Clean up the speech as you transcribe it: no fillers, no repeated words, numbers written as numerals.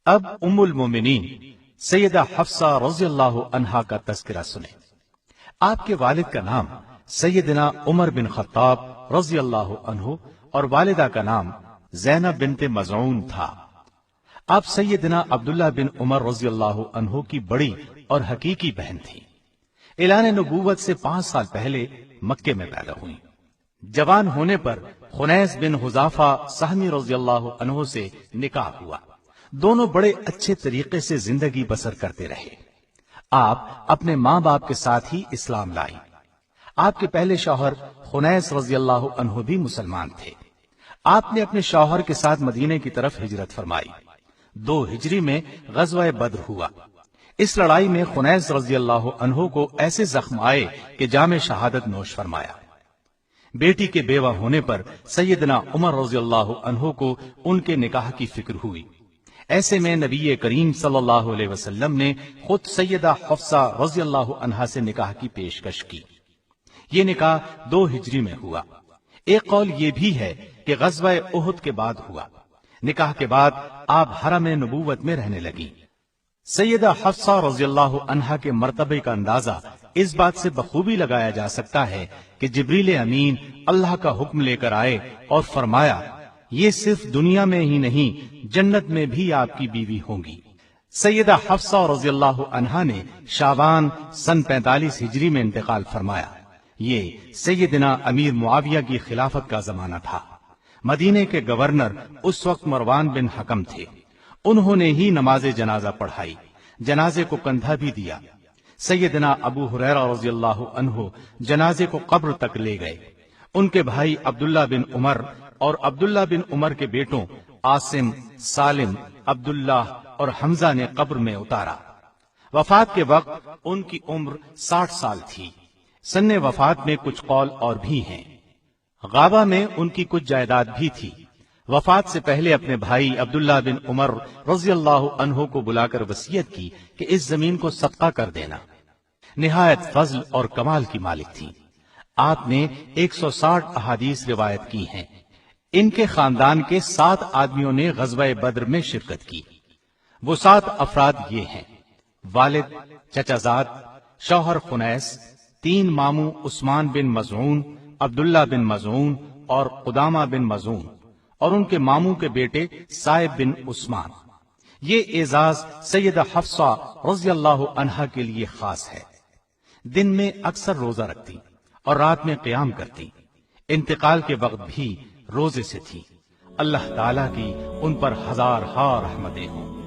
اب ام المومنین سیدہ حفصہ رضی اللہ عنہا کا تذکرہ سنیں۔ آپ کے والد کا نام سیدنا عمر بن خطاب رضی اللہ عنہ اور والدہ کا نام زینب بنت مظعون تھا۔ آپ سیدنا عبداللہ بن عمر رضی اللہ عنہ کی بڑی اور حقیقی بہن تھی۔ اعلان نبوت سے 5 سال پہلے مکے میں پیدا ہوئی۔ جوان ہونے پر خنیس بن حذافہ سہمی رضی اللہ عنہ سے نکاح ہوا۔ دونوں بڑے اچھے طریقے سے زندگی بسر کرتے رہے۔ آپ اپنے ماں باپ کے ساتھ ہی اسلام لائی۔ آپ کے پہلے شوہر خنیس رضی اللہ عنہ بھی مسلمان تھے۔ آپ نے اپنے شوہر کے ساتھ مدینے کی طرف ہجرت فرمائی۔ 2 ہجری میں غزوہ بدر ہوا۔ اس لڑائی میں خنیس رضی اللہ عنہ کو ایسے زخم آئے کہ جام شہادت نوش فرمایا۔ بیٹی کے بیوہ ہونے پر سیدنا عمر رضی اللہ عنہ کو ان کے نکاح کی فکر ہوئی۔ ایسے میں نبی کریم صلی اللہ علیہ وسلم نے خود سیدہ حفصہ رضی اللہ عنہا سے نکاح کی پیشکش کی۔ یہ نکاح 2 ہجری میں ہوا۔ ایک قول یہ بھی ہے کہ غزوہ احد کے بعد ہوا۔ نکاح کے بعد آپ حرم نبوت میں رہنے لگی۔ سیدہ حفصہ رضی اللہ عنہا کے مرتبے کا اندازہ اس بات سے بخوبی لگایا جا سکتا ہے کہ جبریل امین اللہ کا حکم لے کر آئے اور فرمایا، یہ صرف دنیا میں ہی نہیں جنت میں بھی آپ کی بیوی ہوں گی۔ سیدہ حفصہ رضی اللہ عنہا نے شعبان سن 45 ہجری میں انتقال فرمایا۔ یہ سیدنا امیر معاویہ کی خلافت کا زمانہ تھا۔ مدینے کے گورنر اس وقت مروان بن حکم تھے۔ انہوں نے ہی نماز جنازہ پڑھائی، جنازے کو کندھا بھی دیا۔ سیدنا ابو ہریرہ رضی اللہ عنہ جنازے کو قبر تک لے گئے۔ ان کے بھائی عبداللہ بن عمر اور عبداللہ بن عمر کے بیٹوں عاصم، سالم، عبداللہ اور حمزہ نے قبر میں اتارا۔ وفات کے وقت ان کی عمر 60 سال تھی۔ سن وفات میں کچھ قول اور بھی ہیں۔ غابہ میں ان کی کچھ جائیداد بھی تھی۔ وفات سے پہلے اپنے بھائی عبداللہ بن عمر رضی اللہ عنہ کو بلا کر وصیت کی کہ اس زمین کو صدقہ کر دینا۔ نہایت فضل اور کمال کی مالک تھی۔ آپ نے 160 احادیث روایت کی ہیں۔ ان کے خاندان کے 7 آدمیوں نے غزوہ بدر میں شرکت کی۔ وہ 7 افراد یہ ہیں: والد، چچا زاد، شوہر خنیس، 3 ماموں عثمان بن مظعون، عبداللہ بن مظعون اور قدامہ بن مظعون، اور ان کے ماموں کے بیٹے صائب بن عثمان۔ یہ اعزاز سیدہ حفصہ رضی اللہ عنہا کے لیے خاص ہے۔ دن میں اکثر روزہ رکھتی اور رات میں قیام کرتی۔ انتقال کے وقت بھی روزے سے تھی۔ اللہ تعالیٰ کی ان پر ہزارہا رحمتیں ہوں۔